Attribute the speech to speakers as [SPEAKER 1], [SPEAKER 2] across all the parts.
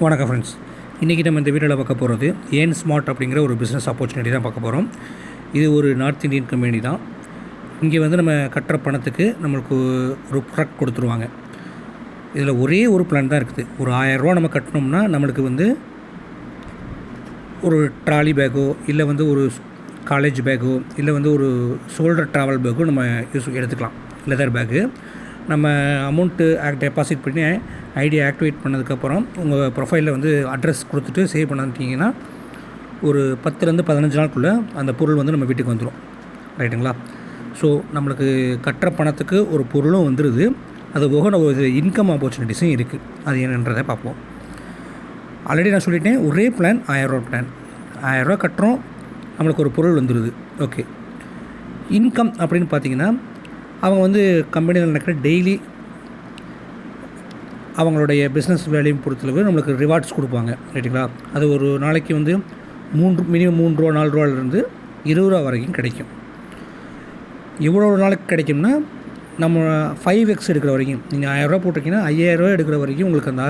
[SPEAKER 1] வணக்கம் ஃப்ரெண்ட்ஸ். இன்றைக்கி நம்ம இந்த வீடியோவில் பார்க்க போகிறது ஏன் ஸ்மார்ட் அப்படிங்கிற ஒரு பிஸ்னஸ் ஆப்பர்ச்சுனிட்டி தான் பார்க்க போகிறோம். இது ஒரு நார்த் இந்தியன் கம்பெனி தான். இங்கே வந்து நம்ம கட்டுற பணத்துக்கு நம்மளுக்கு ஒரு ப்ராடக்ட் கொடுத்துருவாங்க. இதில் ஒரே ஒரு பிளான் தான் இருக்குது. ஒரு 1000 ரூபா நம்ம கட்டினோம்னா நம்மளுக்கு வந்து ஒரு ட்ராலி பேக்கோ இல்லை வந்து ஒரு காலேஜ் பேக்கோ இல்லை வந்து ஒரு ஷோல்டர் ட்ராவல் பேக்கோ நம்ம எடுத்துக்கலாம். லெதர் பேக்கு நம்ம அமௌண்ட்டு டெபாசிட் பண்ணி ஐடி ஆக்டிவேட் பண்ணதுக்கப்புறம் உங்கள் ப்ரொஃபைலில் வந்து அட்ரஸ் கொடுத்துட்டு சேவ் பண்ணிட்டீங்கன்னா ஒரு 10லேருந்து 15 நாளுக்குள்ளே அந்த பொருள் வந்து நம்ம வீட்டுக்கு வந்துடும். ரைட்டுங்களா? ஸோ நம்மளுக்கு கட்டுற பணத்துக்கு ஒரு பொருளும் வந்துடுது. அது போக நம்ம ஒரு இன்கம் ஆப்பர்ச்சுனிட்டிஸும் இருக்குது. அது என்னன்றதை பார்ப்போம். ஆல்ரெடி நான் சொல்லிட்டேன், ஒரே பிளான் 1000 ரூபா பிளான். 1000 ரூபா கட்டுறோம், நம்மளுக்கு ஒரு பொருள் வந்துடுது. ஓகே, இன்கம் அப்படின்னு பார்த்தீங்கன்னா அவங்க வந்து கம்பெனியில் நடக்கிற டெய்லி அவங்களுடைய பிஸ்னஸ் வேலையும் பொறுத்தளவு நம்மளுக்கு ரிவார்ட்ஸ் கொடுப்பாங்க. ரைட்டுங்களா? அது ஒரு நாளைக்கு வந்து மினிமம் 3 ரூபா 4 ரூபாலேருந்து 20 ரூபா வரைக்கும் கிடைக்கும். எவ்வளோ நாளைக்கு கிடைக்கும்னா நம்ம 5x எடுக்கிற வரைக்கும், நீங்கள் 1000 ரூபா போட்டிருக்கீங்கன்னா 5000 ரூபா எடுக்கிற வரைக்கும் உங்களுக்கு அந்த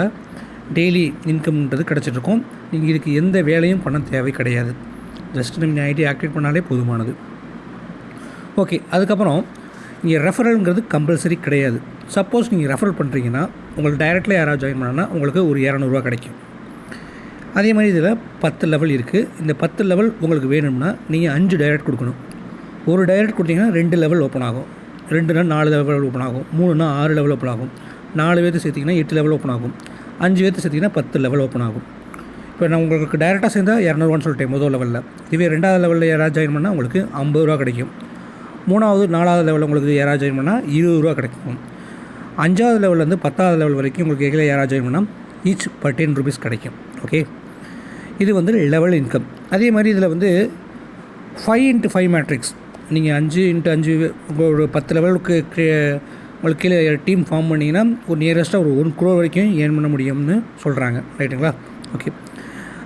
[SPEAKER 1] டெய்லி இன்கம்ன்றது கிடச்சிட்ருக்கும். நீங்கள் இதுக்கு எந்த வேலையும் பண்ண தேவை கிடையாது. ஜஸ்ட் நீங்கள் ஐடி ஆக்டிவேட் பண்ணாலே போதுமானது. ஓகே, அதுக்கப்புறம் இங்கே ரெஃபரல்ங்கிறது கம்பல்சரி கிடையாது. சப்போஸ் நீங்கள் ரெஃபரல் பண்ணுறீங்கன்னா உங்களுக்கு டைரெக்டில் யாராவது ஜாயின் பண்ணால் உங்களுக்கு ஒரு 200 ரூபா கிடைக்கும். அதே மாதிரி இதில் 10 லெவல் இருக்குது. இந்த 10 லெவல் உங்களுக்கு வேணும்னா நீங்கள் 5 டைரக்ட் கொடுக்கணும். ஒரு டைரக்ட் கொடுத்தீங்கன்னா 2 லெவல் ஓப்பன் ஆகும். 2னா 4 லெவல் ஓப்பன் ஆகும். 3னா 6 லெவல் ஓப்பன் ஆகும். 4 பேர்த்து சேர்த்திங்கன்னா 8 லெவல் ஓப்பன் ஆகும். 5 பேர்த்து சேர்த்திங்கன்னா 10 லெவல் ஓப்பன் ஆகும். இப்போ நான் உங்களுக்கு டைரெக்டாக சேர்ந்தால் 200 ரூபான்னு சொல்லிட்டேன் முதல் லெவலில். இதுவே 2வது லெவலில் யாராவது ஜாயின் பண்ணால் உங்களுக்கு 50 ரூபா கிடைக்கும். 3வது 4வது லெவலில் உங்களுக்கு யாராவது ஜாயின் பண்ணால் 20 ரூபா கிடைக்கும். 5வது லெவல்லேருந்து 10வது லெவல் வரைக்கும் உங்களுக்கு எங்கே யாராவது ஜாயின் பண்ணால் ஈச் பர் 10 ருபீஸ் கிடைக்கும். ஓகே, இது வந்து லெவல் இன்கம். அதே மாதிரி இதில் வந்து 5x5 மேட்ரிக்ஸ். நீங்கள் 5x5 உங்களோட 10 லெவலுக்கு உங்களுக்கு கீழே டீம் ஃபார்ம் பண்ணிங்கன்னா ஒரு நியரஸ்ட்டாக ஒரு 1 crore வரைக்கும் ஏர்ன் பண்ண முடியும்னு சொல்கிறாங்க. ரைட்டுங்களா? ஓகே,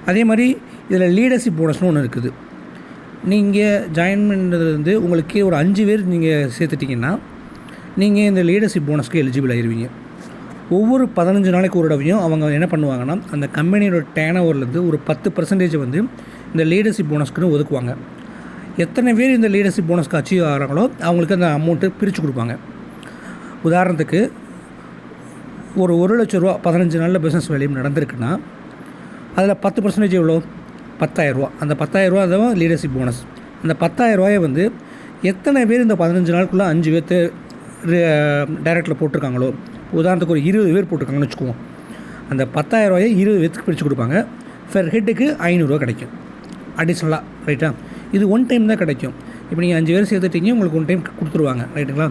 [SPEAKER 1] அதே மாதிரி இதில் லீடர்ஷிப் போனஸ்னு ஒன்று இருக்குது. நீங்கள் ஜாயின் பண்ணுறதுலேருந்து உங்களுக்கு ஒரு 5 பேர் நீங்கள் சேர்த்துட்டிங்கன்னா நீங்கள் இந்த லீடர்ஷிப் போனஸ்க்கு எலிஜிபிள் ஆகிடுவீங்க. ஒவ்வொரு 15 நாளைக்கு ஒரு தடவையும் அவங்க என்ன பண்ணுவாங்கன்னா அந்த கம்பெனியோட டேர்ன் ஓவர்லேருந்து ஒரு 10% வந்து இந்த லீடர்ஷிப் போனஸ்க்குன்னு ஒதுக்குவாங்க. எத்தனை பேர் இந்த லீடர்ஷிப் போனஸ்க்கு அச்சீவ் ஆகிறாங்களோ அவங்களுக்கு அந்த அமௌண்ட்டு பிரித்து கொடுப்பாங்க. உதாரணத்துக்கு ஒரு 1 லட்ச ரூபா 15 நாளில் பிஸ்னஸ் வேலையும் நடந்திருக்குன்னா அதில் 10% எவ்வளோ? 10,000 ரூபா. அந்த 10,000 ரூபா தான் லீடர்ஷிப் போனஸ். அந்த 10,000 ரூபாயை வந்து எத்தனை பேர் இந்த 15 நாளுக்குள்ளே 5 பேர்த்து டைரக்டில் போட்டிருக்காங்களோ, உதாரணத்துக்கு ஒரு 20 பேர் போட்டிருக்காங்கன்னு வச்சுக்குவோம். அந்த 10,000 ரூபாயை 20 பேர்த்துக்கு பிரித்து கொடுப்பாங்க. ஃபர் ஹெட்டுக்கு 500 ரூபா கிடைக்கும் அடிஷ்னலாக. ரைட்டா? இது 1 டைம் தான் கிடைக்கும். இப்போ நீங்கள் 5 பேர் சேர்த்துட்டீங்க, உங்களுக்கு 1 டைம் கொடுத்துருவாங்க. ரைட்டுங்களா?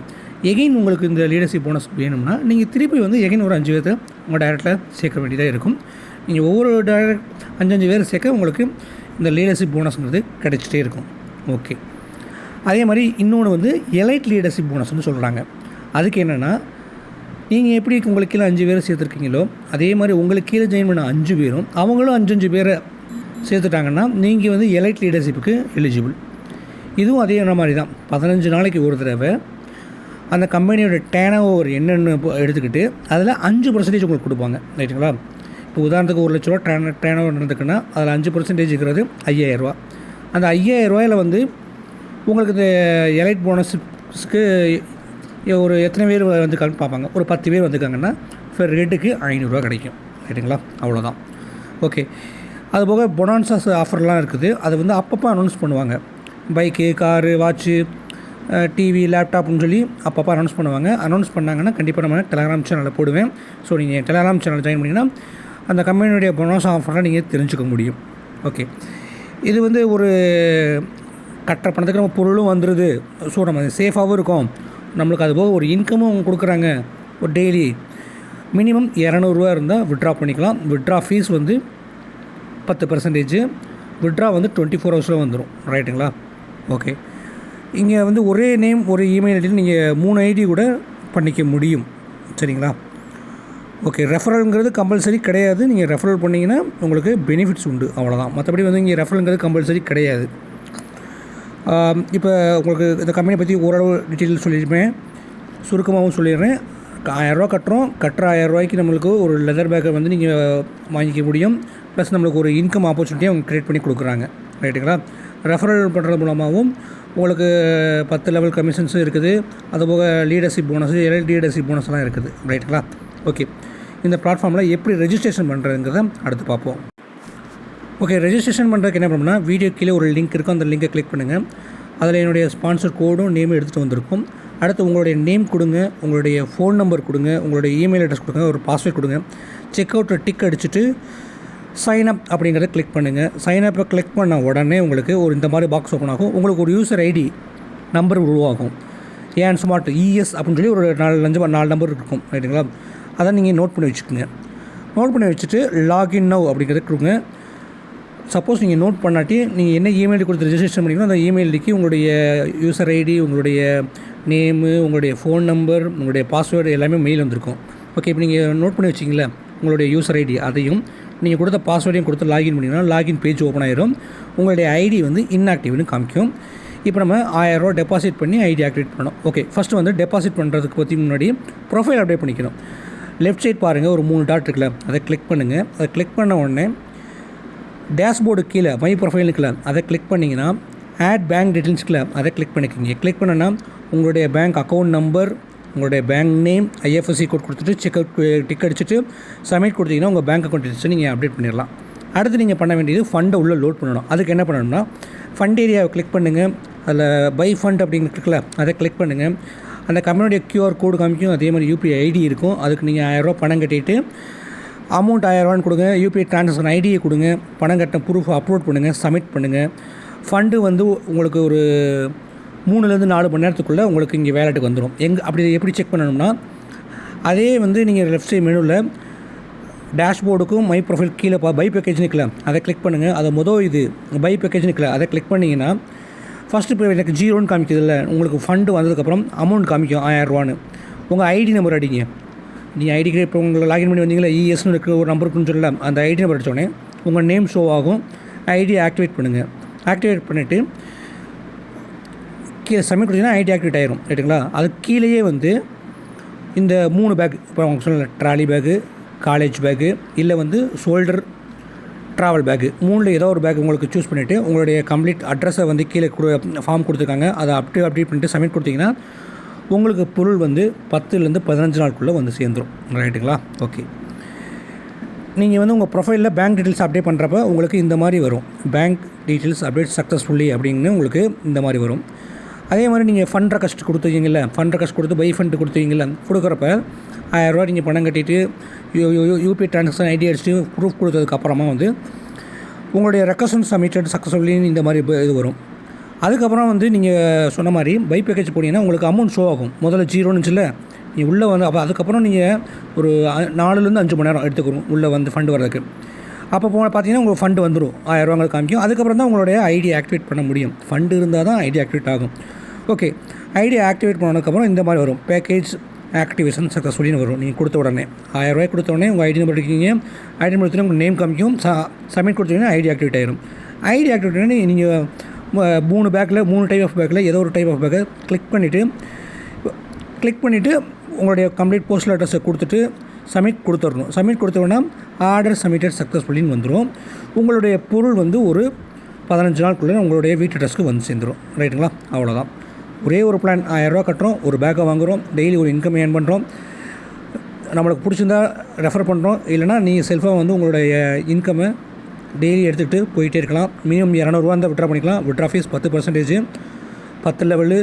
[SPEAKER 1] எகைன் உங்களுக்கு இந்த லீடர்ஷிப் போனஸ் வேணும்னா நீங்கள் திருப்பி வந்து எகைன் ஒரு 5 பேர்த்து உங்கள் டைரக்டில் சேர்க்க வேண்டியதாக இருக்கும். நீங்கள் ஒவ்வொரு டைரக்ட் 5 பேர் சேர்க்க உங்களுக்கு இந்த லீடர்ஷிப் போனஸ்ங்கிறது கிடைச்சிட்டே இருக்கும். ஓகே, அதே மாதிரி இன்னொன்று வந்து எலைட் லீடர்ஷிப் போனஸ்ன்னு சொல்கிறாங்க. அதுக்கு என்னென்னா நீங்கள் எப்படி உங்களுக்கு கீழே 5 பேரை சேர்த்துருக்கீங்களோ அதே மாதிரி உங்களுக்கு கீழே ஜாயின் பண்ண 5 பேரும் அவங்களும் 5 பேரை சேர்த்துட்டாங்கன்னா நீங்கள் வந்து எலைட் லீடர்ஷிப்புக்கு எலிஜிபிள். இதுவும் அதே மாதிரி தான். 15 நாளைக்கு ஒரு தடவை அந்த கம்பெனியோட டேர்ன் ஓவர் என்னென்னு எடுத்துக்கிட்டு அதில் 5% உங்களுக்கு கொடுப்பாங்க. ரைட்டுங்களா? இப்போ உதாரணத்துக்கு 1 லட்ச ரூபா டேர்ன் ஓவர் நடந்துக்குன்னா அதில் 5% இருக்கிறது 5,000 ரூபா. அந்த 5,000 ரூபாயில் வந்து உங்களுக்கு இந்த எலைட் போனஸுக்கு ஒரு எத்தனை பேர் வந்துருக்காங்கன்னு பார்ப்பாங்க. ஒரு 10 பேர் வந்துருக்காங்கன்னா ஃபர் ரேட்டுக்கு 500 ரூபா கிடைக்கும். ரைட்டுங்களா? அவ்வளோதான். ஓகே, அதுபோக பொனான்சாஸ் ஆஃபர்லாம் இருக்குது. அது வந்து அப்பப்போ அனௌன்ஸ் பண்ணுவாங்க. பைக்கு, காரு, வாட்ச்சு, டிவி, லேப்டாப்னு சொல்லி அப்பப்போ அனௌன்ஸ் பண்ணுவாங்க. அனௌன்ஸ் பண்ணாங்கன்னா கண்டிப்பாக நம்ம டெலகிராம் சேனலில் போடுவேன். ஸோ நீங்கள் டெலகிராம் சேனல் ஜாயின் பண்ணிங்கன்னா அந்த கம்பெனியுடைய பொனான்ஸ் ஆஃபர்லாம் நீங்கள் தெரிஞ்சுக்க முடியும். ஓகே, இது வந்து ஒரு கட்டுற பணத்துக்கு நம்ம பொருளும் வந்துடுது. ஸோ நம்ம சேஃபாகவும் இருக்கும். நம்மளுக்கு அதுபோக ஒரு இன்கமும் அவங்க கொடுக்குறாங்க. ஒரு டெய்லி மினிமம் 200 ரூபா இருந்தால் விட்ரா பண்ணிக்கலாம். விட்ரா ஃபீஸ் வந்து 10%. விட்ரா வந்து 24 ஹவர்ஸில் வந்துடும். ரைட்டுங்களா? ஓகே, இங்கே வந்து ஒரே நேம் ஒரு இமெயில் ஐடி நீங்கள் 3 ஐடி கூட பண்ணிக்க முடியும். சரிங்களா? ஓகே, ரெஃபரல்ங்கிறது கம்பல்சரி கிடையாது. நீங்கள் ரெஃபரல் பண்ணிங்கன்னா உங்களுக்கு பெனிஃபிட்ஸ் உண்டு, அவ்வளோதான். மற்றபடி வந்து இங்கே ரெஃபரல்ங்கிறது கம்பல்சரி கிடையாது. இப்போ உங்களுக்கு இந்த கம்பெனியை பற்றி ஓரளவு டீட்டெயில் சொல்லியிருப்பேன், சுருக்கமாகவும் சொல்லிடுறேன். 1000 கட்டுறோம். கட்டுற 1000 ரூபாய்க்கு நம்மளுக்கு ஒரு லெதர் பேக்கை வந்து நீங்கள் வாங்கிக்க முடியும். ப்ளஸ் நம்மளுக்கு ஒரு இன்கம் ஆப்பர்ச்சுனிட்டியை அவங்க க்ரியேட் பண்ணி கொடுக்குறாங்க. ரைட்டுங்களா? ரெஃபரல் பண்ணுறது மூலமாகவும் உங்களுக்கு 10 லெவல் கமிஷன்ஸும் இருக்குது. அதுபோக லீடர்ஷிப் போனஸு, லீடர்ஷிப் போனஸ்லாம் இருக்குது. ரைட்டுங்களா? ஓகே, இந்த பிளாட்ஃபார்மில் எப்படி ரெஜிஸ்ட்ரேஷன் பண்ணுறதுங்கிறத அடுத்து பார்ப்போம். ஓகே, ரெஜிஸ்ட்ரேஷன் பண்ணுறதுக்கு என்ன பண்ணணும்னா, வீடியோ கீழே ஒரு லிங்க் இருக்கும். அந்த லிங்கை கிளிக் பண்ணுங்கள். அதில் என்னுடைய ஸ்பான்சர் கோடும் நேமும் எடுத்துகிட்டு வந்திருக்கும். அடுத்து உங்களுடைய நேம் கொடுங்க, உங்களுடைய ஃபோன் நம்பர் கொடுங்க, உங்களுடைய இமெயில் அட்ரஸ் கொடுங்க, ஒரு பாஸ்வேர்ட் கொடுங்க. செக் அவுட்டை டிக் அடிச்சுட்டு சைன் அப் அப்படிங்கிறத கிளிக் பண்ணுங்கள். சைன் அப்பை கிளிக் பண்ண உடனே உங்களுக்கு ஒரு இந்த மாதிரி பாக்ஸ் ஓப்பன் ஆகும். உங்களுக்கு ஒரு யூசர் ஐடி நம்பர் உருவாகும். ஏன் ஸ்மார்ட் இஎஸ் அப்படின்னு சொல்லி ஒரு 4 நம்பர் இருக்கும். ரைட்டுங்களா? அதை நீங்கள் நோட் பண்ணி வச்சுக்கோங்க. நோட் பண்ணி வச்சுட்டு லாகின் நவ் அப்படிங்கிறத கொடுங்க. சப்போஸ் நீங்கள் நோட் பண்ணாட்டி நீங்கள் என்ன இமெயில் கொடுத்து ரெஜிஸ்ட்ரேஷன் பண்ணிக்கணும், அந்த இமெயில் ஐடிக்கு உங்களுடைய யூசர் ஐடி, உங்களுடைய நேமு, உங்களுடைய ஃபோன் நம்பர், உங்களுடைய பாஸ்வேர்டு எல்லாமே மெயில் வந்திருக்கும். ஓகே, இப்போ நீங்கள் நோட் பண்ணி வச்சிங்களா உங்களுடைய யூசர் ஐடி, அதையும் நீங்கள் கொடுத்த பாஸ்வேர்டையும் கொடுத்து லாகின் பண்ணிங்கன்னா லாகின் பேஜ் ஓப்பன் ஆயிரும். உங்களுடைய ஐடி வந்து இன்ஆக்டிவ்னு காமிக்கும். இப்போ நம்ம 1000 ரூபா டெபாசிட் பண்ணி ஐடி ஆக்டிவேட் பண்ணணும். ஓகே, ஃபஸ்ட்டு வந்து டெபாசிட் பண்ணுறதுக்கு பற்றி முன்னாடி ப்ரொஃபைல் அப்டேட் பண்ணிக்கணும். லெஃப்ட் சைட் பாருங்கள், ஒரு 3 டாட் இருக்குல்ல, அதை கிளிக் பண்ணுங்கள். அதை கிளிக் பண்ண உடனே டேஷ்போர்டு கீழே மை ப்ரொஃபைலுக்குள்ள அதை கிளிக் பண்ணிங்கன்னா ஆட் பேங்க் டீட்டெயில்ஸ்க்குள்ள அதை கிளிக் பண்ணிக்கோங்க. கிளிக் பண்ணனா உங்களுடைய பேங்க் அக்கௌண்ட் நம்பர், உங்களுடைய பேங்க் நேம், ஐஎஃப்எஸ்சி கோட் கொடுத்துட்டு டிக் அடிச்சுட்டு சப்மிட் கொடுத்தீங்கன்னா உங்கள் பேங்க் அக்கௌண்ட் டீட்டெயில்ஸை நீங்கள் அப்டேட் பண்ணிடலாம். அடுத்து நீங்கள் பண்ண வேண்டியது ஃபண்டை உள்ளே லோட் பண்ணணும். அதுக்கு என்ன பண்ணணும்னா, ஃபண்ட் ஏரியாவை கிளிக் பண்ணுங்கள். அதில் பை ஃபண்ட் அப்படிங்கிறதுக்குள்ள அதை கிளிக் பண்ணுங்கள். அந்த கம்பெனியுடைய கியூஆர் கோடு காமிக்கும். அதே மாதிரி யூபிஐ ஐடி இருக்கும். அதுக்கு நீங்கள் 1000 ரூபா பணம் கட்டிட்டு அமௌண்ட் 1000 ரூபான்னு கொடுங்க. யூபிஐ ட்ரான்சாக்ஷன் ஐடியை கொடுங்க. பணம் கட்டின ப்ரூஃப் அப்லோட் பண்ணுங்கள். சப்மிட் பண்ணுங்கள். ஃபண்டு வந்து உங்களுக்கு ஒரு 3லேருந்து 4 மணி நேரத்துக்குள்ளே உங்களுக்கு இங்கே வேலெட்டுக்கு வந்துடும். அப்படி எப்படி செக் பண்ணணும்னா, அதே வந்து நீங்கள் லெஃப்ட் சைட் மெனுவில் டேஷ்போர்டுக்கும் மை ப்ரொஃபைல் கீழே பை பேக்கேஜ் நிற்கல, அதை கிளிக் பண்ணுங்கள். அதை இது பை பேக்கேஜ் நிற்கல, அதை கிளிக் பண்ணிங்கன்னா ஃபஸ்ட்டு இப்போ எனக்கு 0ன்னு காமிக்குது இல்லை, உங்களுக்கு ஃபண்டு வந்ததுக்கப்புறம் அமௌண்ட் காமிக்கும் 1000 ரூபான்னு. உங்கள் ஐடி நம்பர் அடிங்க. நீங்கள் ஐடிக்கு இப்போ உங்களை லாகின் பண்ணி வந்தீங்களா, இஎஸ்னு இருக்கிற ஒரு நம்பருக்குன்னு சொல்லலாம், அந்த ஐடி நம்பர் அடித்தோடனே உங்கள் நேம் ஷோ ஆகும். ஐடியை ஆக்டிவேட் பண்ணுங்கள். ஆக்டிவேட் பண்ணிவிட்டு கீழே சப்மிட் கொடுத்தீங்கன்னா ஐடி ஆக்டிவேட் ஆகிரும். ரைட்டுங்களா? அது கீழேயே வந்து இந்த 3 பேக், இப்போ அவங்க சொல்லல, ட்ராலி பேக்கு, காலேஜ் பேக்கு, இல்லை வந்து ஷோல்டர் ட்ராவல் பேக்கு, 3ல் ஏதோ ஒரு பேக் உங்களுக்கு சூஸ் பண்ணிவிட்டு உங்களுடைய கம்ப்ளீட் அட்ரஸை வந்து கீழே ஃபார்ம் கொடுத்துருக்காங்க, அதை அப்டேட் பண்ணிட்டு சப்மிட் கொடுத்தீங்கன்னா உங்களுக்கு பொருள் வந்து 10லேருந்து 15 நாளுக்குள்ளே வந்து சேர்ந்துடும். ரைட்டுங்களா? ஓகே, நீங்கள் வந்து உங்கள் ப்ரொஃபைலில் பேங்க் டீட்டெயில்ஸ் அப்டேட் பண்ணுறப்ப உங்களுக்கு இந்த மாதிரி வரும். பேங்க் டீட்டெயில்ஸ் அப்டேட் சக்ஸஸ்ஃபுல்லி அப்படின்னு உங்களுக்கு இந்த மாதிரி வரும். அதே மாதிரி நீங்கள் ஃபண்ட் ரெக்வஸ்ட் கொடுத்துருக்கீங்கள, ஃபண்ட் ரெக்வஸ்ட் கொடுத்து பை ஃபண்ட் கொடுத்துருக்கீங்கள, கொடுக்குறப்ப 1000 ரூபா நீங்கள் பணம் கட்டிட்டு யூபிஐ ட்ரான்சாக்ஷன் ஐடி அடிச்சுட்டு ப்ரூஃப் கொடுத்ததுக்கப்புறமா வந்து உங்களுடைய ரெக்வஸ்ட் சப்மிட்டட் சக்ஸஸ்ஃபுல்லின்னு இந்த மாதிரி இது வரும். அதுக்கப்புறம் வந்து நீங்கள் சொன்ன மாதிரி பை பேக்கேஜ் போனீங்கன்னா உங்களுக்கு அமௌண்ட் ஷோ ஆகும். முதல்ல 0ன்னு இல்லை, நீங்கள் உள்ளே வந்து அப்போ அதுக்கப்புறம் நீங்கள் ஒரு 4லேருந்து 5 மணி நேரம் எடுத்துக்கணும் உள்ளே வந்து ஃபண்டு வர்றதுக்கு. அப்போ பார்த்தீங்கன்னா உங்களுக்கு ஃபண்டு வந்துடும், 1000 ரூபாங்க காமிக்கும். அதுக்கப்புறம் தான் உங்களுடைய ஐடி ஆக்டிவேட் பண்ண முடியும். ஃபண்டு இருந்தால் தான் ஐடி ஆக்டிவேட் ஆகும். ஓகே, ஐடி ஆக்டிவேட் பண்ணதுக்கப்புறம் இந்த மாதிரி வரும், பேக்கேஜ் ஆக்டிவேஷன் சக்ஸஸ்ஃபுல்லின்னு வரும். நீங்கள் கொடுத்த உடனே 1000 ரூபாய் கொடுத்த உடனே உங்கள் ஐடி நம்பர் எடுக்கீங்க. ஐடி நம்பர் எடுத்துகிட்டு உங்கள் நேம் காமிக்கும். சப்மிட் கொடுத்தீங்கன்னா ஐடி ஆக்டிவேட் ஆகிடும். ஐடி ஆக்டிவேட் பண்ணி நீங்கள் 3 பேக்கில் 3 டைப் ஆஃப் பேக்கில் ஏதோ ஒரு டைப் ஆஃப் பேக்கை கிளிக் பண்ணிவிட்டு உங்களுடைய கம்ப்ளீட் போஸ்டல் அட்ரஸை கொடுத்துட்டு சப்மிட் கொடுத்துடணும். சப்மிட் கொடுத்தோன்னா ஆர்டர் சப்மிட்டட் சக்ஸஸ்ஃபுல்லின்னு வந்துடும். உங்களுடைய பொருள் வந்து ஒரு 15 நாளுக்குள்ளே உங்களுடைய வீட்டு அட்ரஸ்க்கு வந்து சேர்ந்துடும். ரைட்டுங்களா? அவ்வளோதான். ஒரே ஒரு பிளான், 1000 ரூபா கட்டுறோம், ஒரு பேக்கை வாங்குகிறோம், டெய்லி ஒரு இன்கம் ஏர்ன் பண்ணுறோம். நம்மளுக்கு பிடிச்சிருந்தா ரெஃபர் பண்ணுறோம், இல்லைனா நீங்கள் செல்ஃபாக வந்து உங்களுடைய இன்கம்மை டெய்லி எடுத்துகிட்டு போயிட்டே இருக்கலாம். மினிமம் 200 ரூபா இருந்தால் விட்ரா பண்ணிக்கலாம். Withdraw fees 10%, 10 level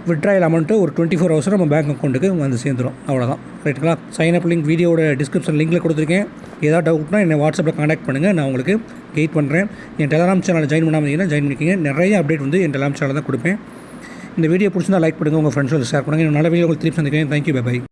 [SPEAKER 1] withdrawal amount ஒரு 24 ஹவர்ஸ் நம்ம பேங்க் அக்கௌண்ட்டுக்கு வந்து சேர்ந்துடும். அவ்வளோதான். ரைட்டுங்களா? சைன் அப் லிங்க் வீடியோட டிஸ்கிரிப்ஷன் லிங்கில் கொடுத்துருக்கேன். ஏதாவது டவுட்னா என்னை வாட்ஸ்அப்பில் கான்டாக்ட் பண்ணுங்கள், நான் உங்களுக்கு கைட் பண்ணுறேன். என் டெலகிராம் சேனலில் ஜாயின் பண்ணாமல் ஜாயின் பண்ணிக்கிங்க. நிறைய அப்டேட் வந்து என் டெலகிராம் சேனலில் தான் கொடுப்பேன். இந்த வீடியோ பிடிச்சிருந்தா லைக் பண்ணுங்கள், உங்கள் ஃப்ரெண்ட்ஸோட ஷேர் பண்ணுங்கள். நல்ல வீடியோ உங்களுக்கு திருப்பி சந்திக்கிறேன். Thank you, by.